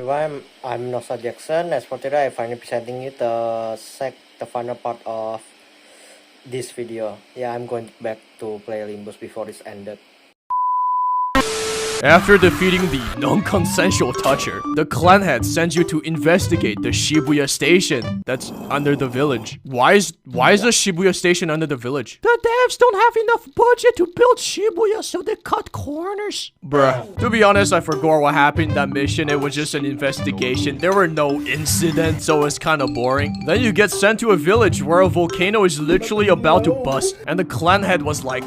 Everyone, I'm Nosa Jackson. As for today, I'm finally presenting you the final part of this video. Yeah, I'm going back to play Limbus before this ended. After defeating the non-consensual toucher, the clan head sends you to investigate the Shibuya station that's under the village. Why is the Shibuya station under the village? The devs don't have enough budget to build Shibuya, so they cut corners. Bruh. To be honest, I forgot what happened in that mission. It was just an investigation. There were no incidents, so it's kind of boring. Then you get sent to a village where a volcano is literally about to bust, and the clan head was like,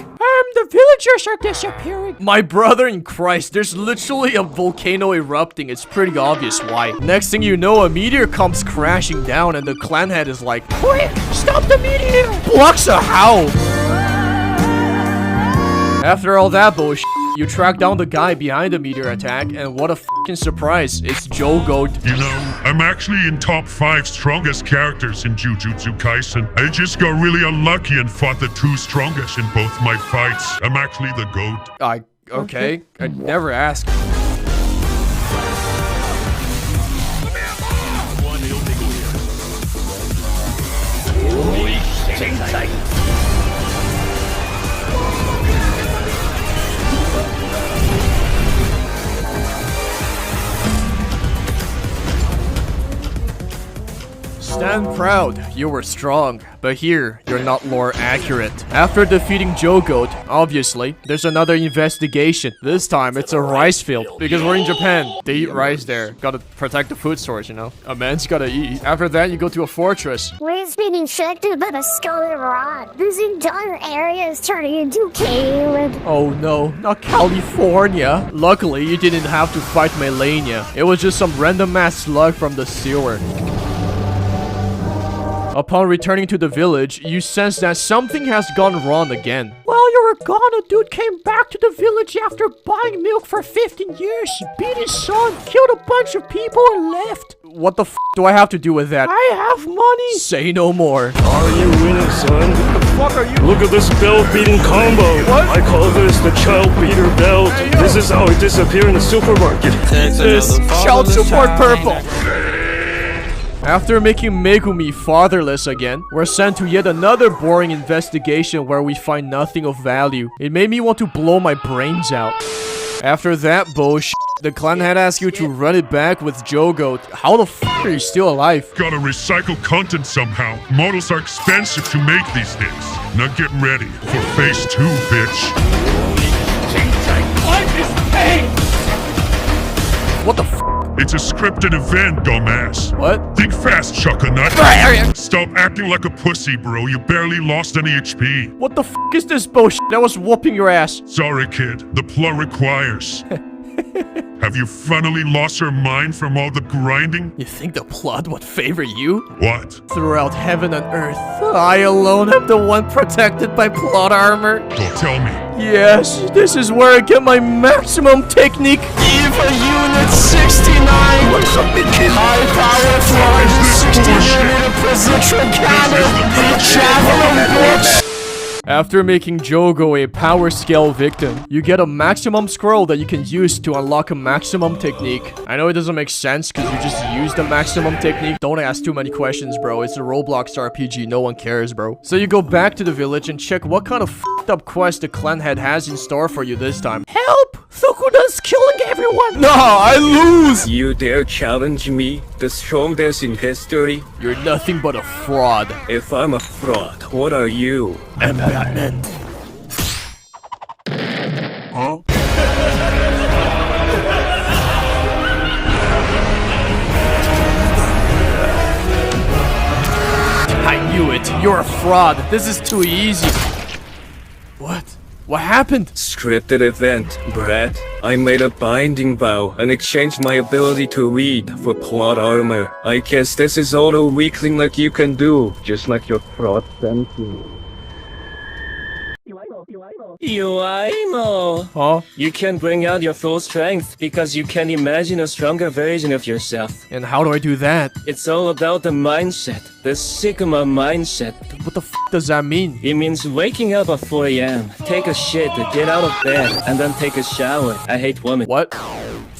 the villagers are disappearing. My brother in Christ, there's literally a volcano erupting. It's pretty obvious why. Next thing you know, a meteor comes crashing down and the clan head is like, quick, stop the meteor! Blocks a how? After all that bullshit, you track down the guy behind the meteor attack, and what a fucking surprise, it's Jooot. You know, I'm actually in top 5 strongest characters in Jujutsu Kaisen. I just got really unlucky and fought the 2 strongest in both my fights. I'm actually the GOAT. Okay, I never asked. Stand proud, you were strong, but here, you're not lore accurate. After defeating Jooot, obviously, there's another investigation. This time, it's a rice field, because we're in Japan. They eat rice there. Gotta protect the food source, you know? A man's gotta eat. After that, you go to a fortress. We've been infected by the scarlet rot. This entire area is turning into Caelid. Oh no, not California. Luckily, you didn't have to fight Melania. It was just some random-ass slug from the sewer. Upon returning to the village, you sense that something has gone wrong again. While you were gone, a dude came back to the village after buying milk for 15 years. He beat his son, killed a bunch of people, and left. What the f do I have to do with that? I have money. Say no more. Are you winning, son? What the fuck are you? Look at this belt-beating combo. What? I call this the child beater belt. Hey, this is how it disappears in the supermarket. This child support purple. After making Megumi fatherless again, we're sent to yet another boring investigation where we find nothing of value. It made me want to blow my brains out. After that bullshit, the clan head asks you to run it back with Jooot. How the f are you still alive? Gotta recycle content somehow. Models are expensive to make these days. Now get ready for phase 2, bitch. What the f? It's a scripted event, dumbass. What? Think fast, Chuckanut. Stop acting like a pussy, bro. You barely lost any HP. What the f is this bullshit? I was whooping your ass. Sorry, kid. The plot requires. Have you finally lost your mind from all the grinding? You think the plot would favor you? What? Throughout heaven and earth, I alone am the one protected by plot armor. Don't tell me. Yes, this is where I get my maximum technique. EVA Unit 69! High power flying 60 millimeter precision cannon! Javelin bitch! After making Jogo a power scale victim, you get a maximum scroll that you can use to unlock a maximum technique. I know it doesn't make sense because you just used the maximum technique. Don't ask too many questions, bro. It's a Roblox RPG. No one cares, bro. So you go back to the village and check what kind of f***ed up quest the clan head has in store for you this time. Help! Thukuda's killing everyone! No, I lose! You dare challenge me, the strongest in history? You're nothing but a fraud. If I'm a fraud, what are you? I'm Batman. Huh? I knew it. You're a fraud. This is too easy. What? What happened? Scripted event, Brad. I made a binding vow and exchanged my ability to read for plot armor. I guess this is all a weakling like you can do, just like your fraud sensei. Yuaimo! Huh? You can bring out your full strength because you can imagine a stronger version of yourself. And how do I do that? It's all about the mindset, the Sigma mindset. What the f does that mean? It means waking up at 4 a.m., take a shit, get out of bed, and then take a shower. I hate women. What?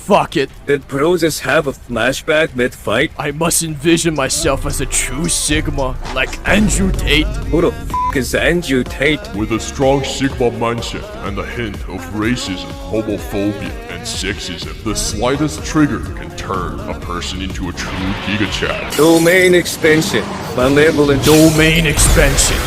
Fuck it. Did Broses have a flashback mid-fight? I must envision myself as a true Sigma, like Andrew Tate. Who the is Andrew Tate? With a strong Sigma mindset and a hint of racism, homophobia, and sexism, the slightest trigger can turn a person into a true gigachad. Domain expansion. Malevolent. Domain expansion.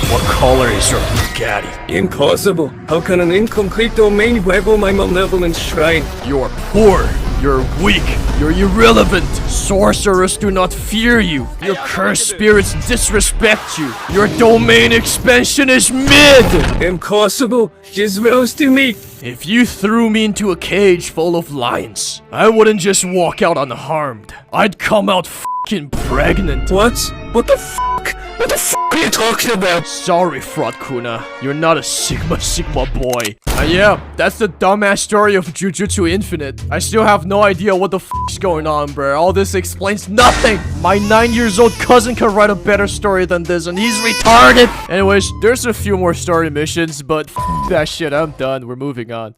What color is your Bugatti? Impossible. How can an incomplete domain rival my malevolent shrine? You're poor. You're weak. You're irrelevant. Sorcerers do not fear you. Your cursed spirits disrespect you. Your domain expansion is mid. Impossible. Just roast me. If you threw me into a cage full of lions, I wouldn't just walk out unharmed. I'd come out f***ing pregnant. What? What the fuck? What the fuck are you talking about? Sorry, Fraud Kuna. You're not a Sigma boy. Yeah, that's the dumbass story of Jujutsu Infinite. I still have no idea what the f***'s going on, bruh. All this explains nothing. My 9-year-old cousin can write a better story than this, and he's retarded. Anyways, there's a few more story missions, but f*** that shit. I'm done. We're moving on.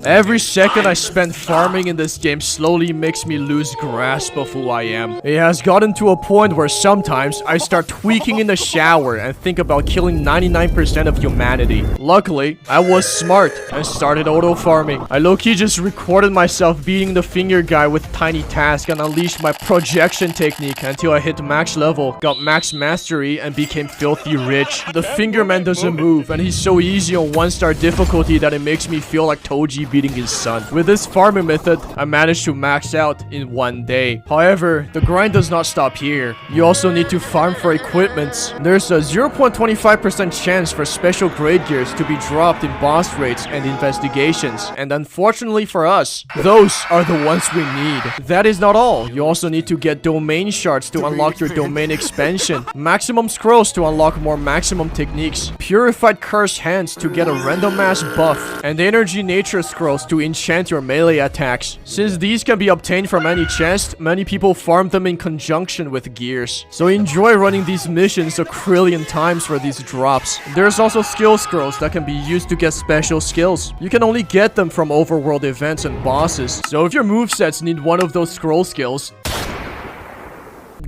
Every second I spend farming in this game slowly makes me lose grasp of who I am. It has gotten to a point where sometimes I start tweaking in the shower and think about killing 99% of humanity. Luckily, I was smart and started auto-farming. I low-key just recorded myself beating the finger guy with tiny task and unleashed my projection technique until I hit max level, got max mastery, and became filthy rich. The finger man doesn't move, and he's so easy on 1-star difficulty that it makes me feel like Toji beating his son. With this farming method, I managed to max out in 1 day. However, the grind does not stop here. You also need to farm for equipments. There's a 0.25% chance for special grade gears to be dropped in boss raids and investigations. And unfortunately for us, those are the ones we need. That is not all. You also need to get domain shards to unlock your domain expansion, maximum scrolls to unlock more maximum techniques, purified cursed hands to get a random mass buff, and energy nature scrolls to enchant your melee attacks. Since these can be obtained from any chest, many people farm them in conjunction with gears. So enjoy running these missions a trillion times for these drops. There's also skill scrolls that can be used to get special skills. You can only get them from overworld events and bosses. So if your movesets need one of those scroll skills,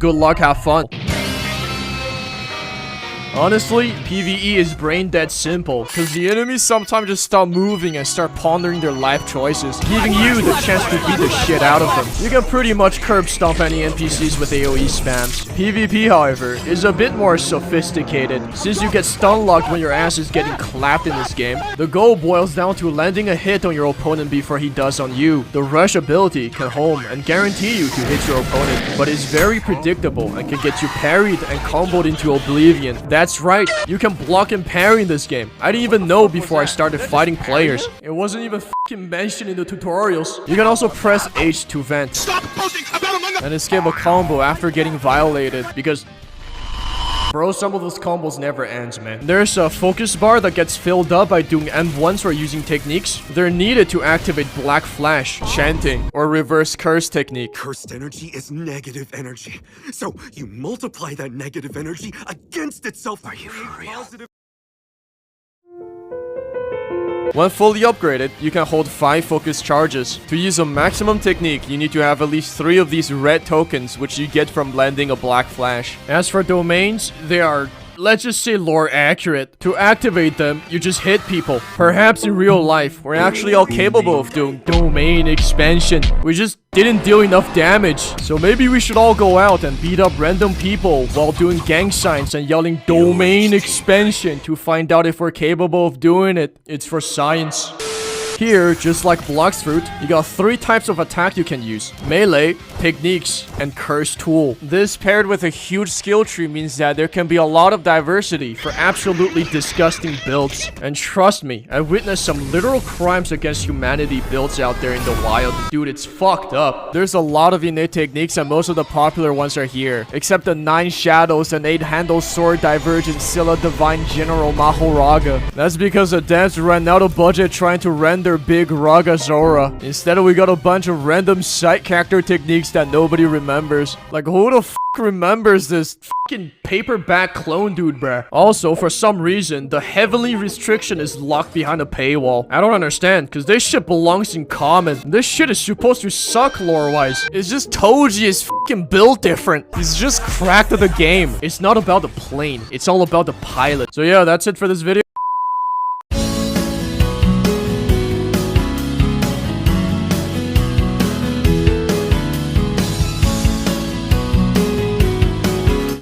good luck, have fun. Honestly, PvE is brain dead simple, cause the enemies sometimes just stop moving and start pondering their life choices, giving you the chance to beat the shit out of them. You can pretty much curb stomp any NPCs with AoE spams. PvP, however, is a bit more sophisticated, since you get stun locked when your ass is getting clapped in this game. The goal boils down to landing a hit on your opponent before he does on you. The rush ability can home and guarantee you to hit your opponent, but is very predictable and can get you parried and comboed into oblivion. That's right, you can block and parry in this game. I didn't even know before I started fighting players. It wasn't even f***ing mentioned in the tutorials. You can also press H to vent and escape a combo after getting violated, because bro, some of those combos never ends, man. There's a focus bar that gets filled up by doing M1s or using techniques. They're needed to activate Black Flash, chanting, or reverse curse technique. Cursed energy is negative energy. So you multiply that negative energy against itself. Are you for real? When fully upgraded, you can hold 5 focus charges. To use a maximum technique, you need to have at least 3 of these red tokens, which you get from landing a Black Flash. As for domains, they are, let's just say, lore accurate. To activate them, you just hit people. Perhaps in real life, we're actually all capable of doing domain expansion. We just didn't deal enough damage. So maybe we should all go out and beat up random people while doing gang signs and yelling domain expansion to find out if we're capable of doing it. It's for science. Here, just like Blox Fruit, you got 3 types of attack you can use: melee, techniques, and curse tool. This paired with a huge skill tree means that there can be a lot of diversity for absolutely disgusting builds. And trust me, I've witnessed some literal crimes against humanity builds out there in the wild. Dude, it's fucked up. There's a lot of innate techniques and most of the popular ones are here, except the 9 Shadows and 8-handle sword divergent Scylla Divine General Mahoraga. That's because the devs ran out of budget trying to render big Raga Zora. Instead, we got a bunch of random side character techniques that nobody remembers. Like, who the f remembers this fucking paperback clone dude, bruh? Also, for some reason, the heavily restriction is locked behind a paywall. I don't understand, because this shit belongs in common. This shit is supposed to suck lore-wise. It's just Toji is fucking built different. He's just cracked at the game. It's not about the plane. It's all about the pilot. So yeah, that's it for this video.